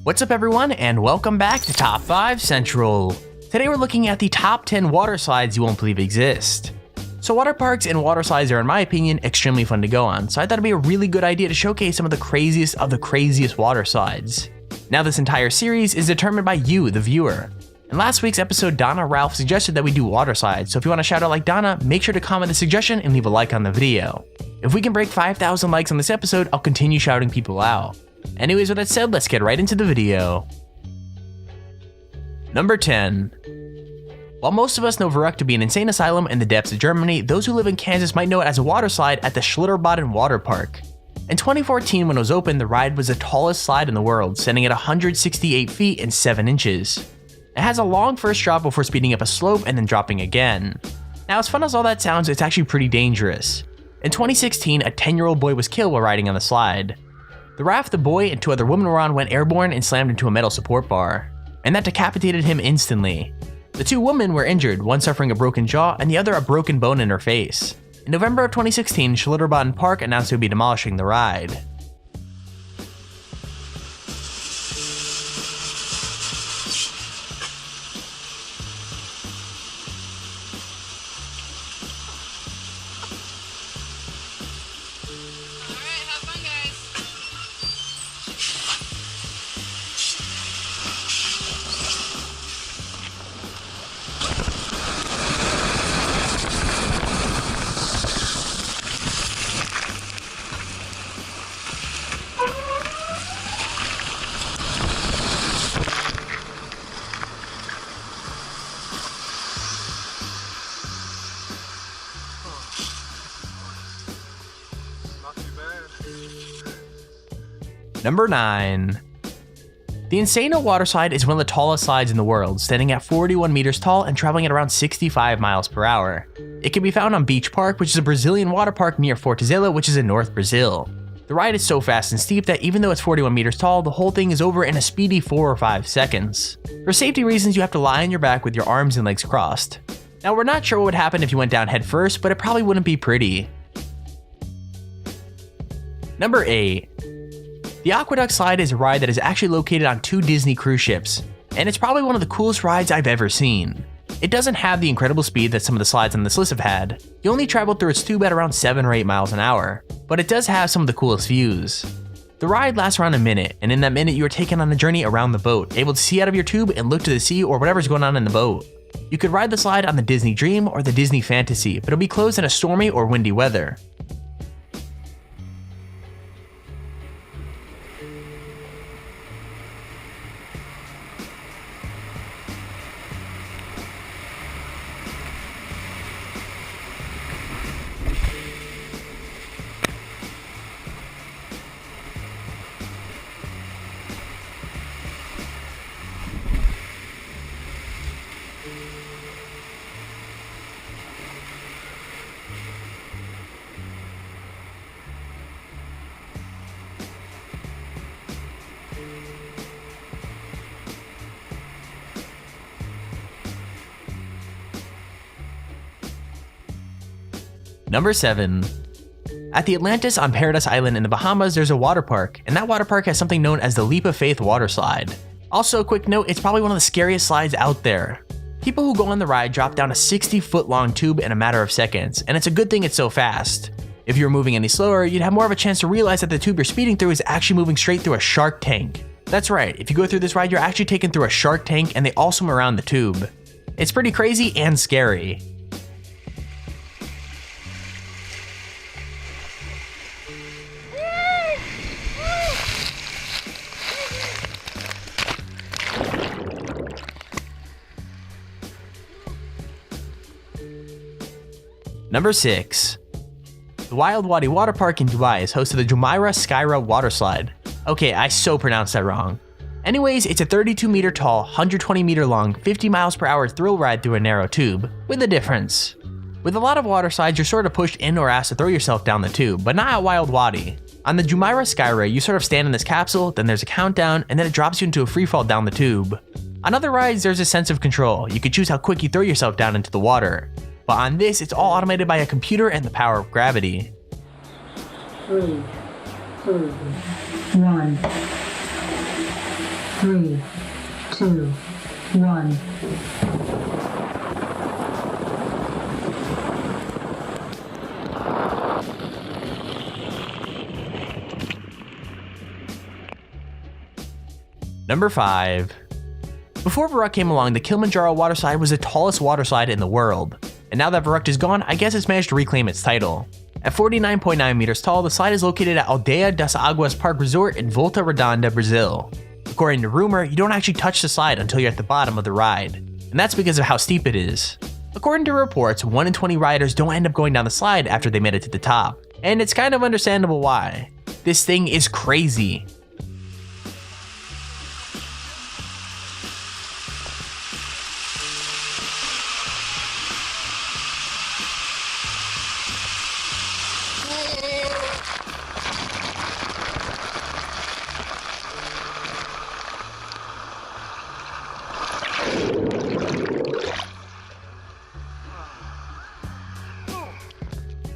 What's up everyone, and welcome back to Top 5 Central. Today we're looking at the top 10 water slides you won't believe exist. So water parks and water slides are, in my opinion, extremely fun to go on, so I thought it'd be a really good idea to showcase some of the craziest water slides. Now this entire series is determined by you, the viewer. In last week's episode, Donna Ralph suggested that we do water slides, so if you want to shout out like Donna, make sure to comment the suggestion and leave a like on the video. If we can break 5,000 likes on this episode, I'll continue shouting people out. Anyways, with that said, let's get right into the video. Number 10. While most of us know Verrückt to be an insane asylum in the depths of Germany, those who live in Kansas might know it as a water slide at the Schlitterbahn water park. In 2014, when it was opened, the ride was the tallest slide in the world, standing at 168 feet and 7 inches. It has a long first drop before speeding up a slope and then dropping again. Now, as fun as all that sounds, it's actually pretty dangerous. In 2016, a 10-year-old boy was killed while riding on the slide. The raft the boy and 2 other women were on went airborne and slammed into a metal support bar, and that decapitated him instantly. The 2 women were injured, one suffering a broken jaw and the other a broken bone in her face. In November of 2016, Schlitterbahn Park announced it would be demolishing the ride. Number 9. The Insano water slide is one of the tallest slides in the world, standing at 41 meters tall and traveling at around 65 miles per hour. It can be found on Beach Park, which is a Brazilian water park near Fortaleza, which is in North Brazil. The ride is so fast and steep that even though it's 41 meters tall, the whole thing is over in a speedy 4 or 5 seconds. For safety reasons, you have to lie on your back with your arms and legs crossed. Now, we're not sure what would happen if you went down head first, but it probably wouldn't be pretty. Number 8. The Aqueduct slide is a ride that is actually located on 2 Disney cruise ships, and it's probably one of the coolest rides I've ever seen. It doesn't have the incredible speed that some of the slides on this list have had. You only travel through its tube at around 7 or 8 miles an hour, but it does have some of the coolest views. The ride lasts around a minute, and in that minute you are taken on a journey around the boat, able to see out of your tube and look to the sea or whatever's going on in the boat. You could ride the slide on the Disney Dream or the Disney Fantasy, but it'll be closed in a stormy or windy weather. Number 7. At the Atlantis on Paradise Island in the Bahamas, there's a water park, and that water park has something known as the Leap of Faith water slide. Also, a quick note, it's probably one of the scariest slides out there. People who go on the ride drop down a 60-foot long tube in a matter of seconds, and it's a good thing it's so fast. If you were moving any slower, you'd have more of a chance to realize that the tube you're speeding through is actually moving straight through a shark tank. That's right, if you go through this ride, you're actually taken through a shark tank and they all swim around the tube. It's pretty crazy and scary. Number 6. The Wild Wadi Water Park in Dubai is host to the Jumeirah Skyra water slide. Okay, I so pronounced that wrong. Anyways, it's a 32 meter tall, 120 meter long, 50 miles per hour thrill ride through a narrow tube, with a difference. With a lot of water slides, you're sort of pushed in or asked to throw yourself down the tube, but not at Wild Wadi. On the Jumeirah Skyra, you sort of stand in this capsule, then there's a countdown, and then it drops you into a freefall down the tube. On other rides, there's a sense of control. You can choose how quick you throw yourself down into the water. But on this, it's all automated by a computer and the power of gravity. 3, 2, 1. 3, 2, 1. Number 5. Before Varuk came along, the Kilimanjaro waterslide was the tallest waterslide in the world. And now that Varuk is gone, I guess it's managed to reclaim its title. At 49.9 meters tall, the slide is located at Aldeia das Águas Park Resort in Volta Redonda, Brazil. According to rumor, you don't actually touch the slide until you're at the bottom of the ride. And that's because of how steep it is. According to reports, 1 in 20 riders don't end up going down the slide after they made it to the top. And it's kind of understandable why. This thing is crazy.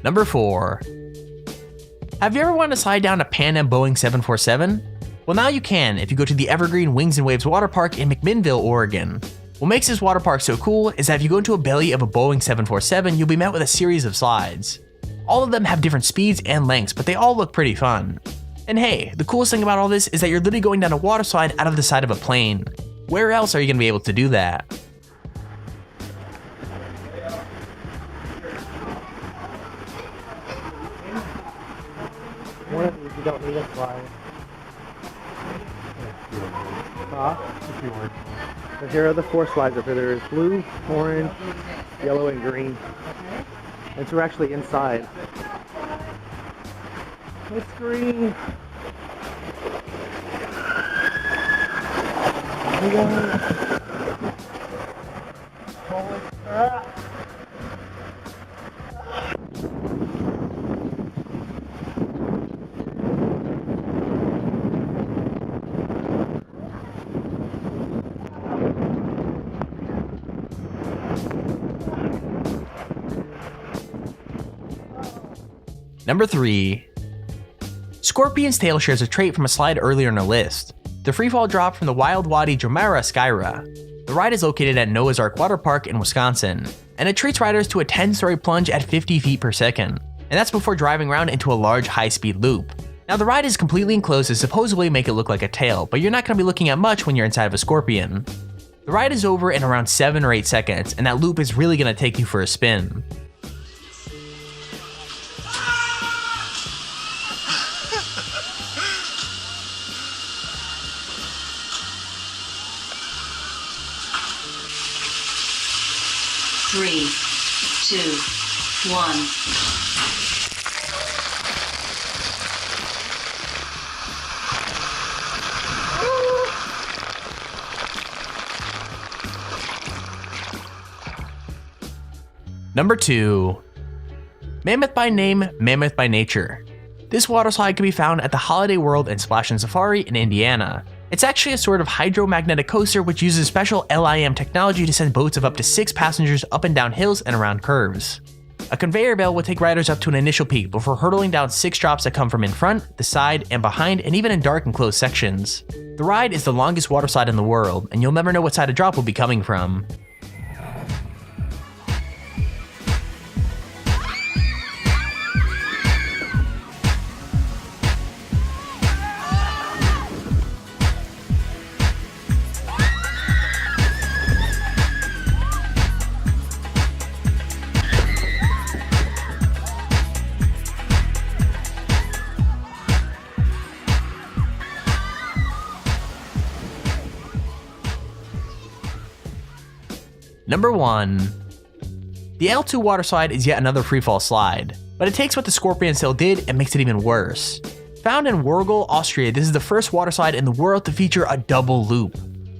Number 4. Have you ever wanted to slide down a Pan Am Boeing 747? Well, now you can if you go to the Evergreen Wings and Waves Water Park in McMinnville, Oregon. What makes this water park so cool is that if you go into a belly of a Boeing 747, you'll be met with a series of slides. All of them have different speeds and lengths, but they all look pretty fun. And hey, the coolest thing about all this is that you're literally going down a water slide out of the side of a plane. Where else are you going to be able to do that? One of these you don't need a slide. Huh? So here are the 4 slides up here. There is blue, orange, yellow, and green. And so we're actually inside. It's green. Here we go. Holy crap. Number 3. Scorpion's tail shares a trait from a slide earlier in the list, the freefall drop from the Wild Wadi Jumeirah Skyra. The ride is located at Noah's Ark Water Park in Wisconsin, and it treats riders to a 10-story plunge at 50 feet per second, and that's before driving around into a large high-speed loop. Now the ride is completely enclosed to supposedly make it look like a tail, but you're not going to be looking at much when you're inside of a Scorpion. The ride is over in around 7 or 8 seconds, and that loop is really going to take you for a spin. Three, 2, 1. Number 2. Mammoth by name, Mammoth by nature. This water slide can be found at the Holiday World and Splash and Safari in Indiana. It's actually a sort of hydromagnetic coaster which uses special LIM technology to send boats of up to 6 passengers up and down hills and around curves. A conveyor belt will take riders up to an initial peak before hurtling down 6 drops that come from in front, the side, and behind, and even in dark and closed sections. The ride is the longest water slide in the world, and you'll never know what side a drop will be coming from. Number 1. The L2 water slide is yet another freefall slide, but it takes what the Scorpion Sail did and makes it even worse. Found in Wurgl, Austria, this is the first water slide in the world to feature a double loop.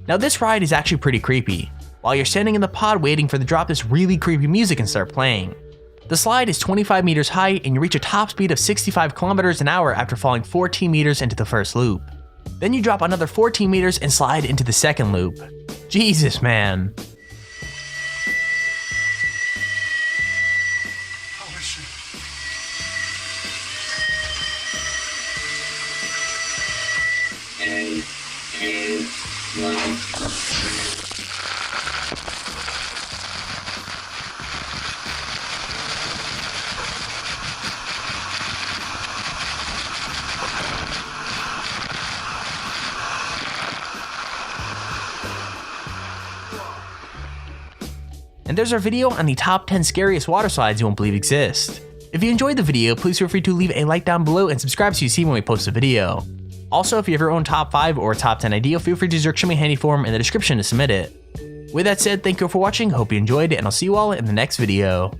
Now this ride is actually pretty creepy. While you're standing in the pod waiting for the drop, this really creepy music can start playing. The slide is 25 meters high and you reach a top speed of 65 kilometers an hour after falling 14 meters into the first loop. Then you drop another 14 meters and slide into the second loop. Jesus, man. And there's our video on the top 10 scariest water slides you won't believe exist. If you enjoyed the video, please feel free to leave a like down below and subscribe so you see when we post a video. Also, if you have your own top 5 or top 10 idea, feel free to use our Show Me Handy form in the description to submit it. With that said, thank you for watching, hope you enjoyed, and I'll see you all in the next video.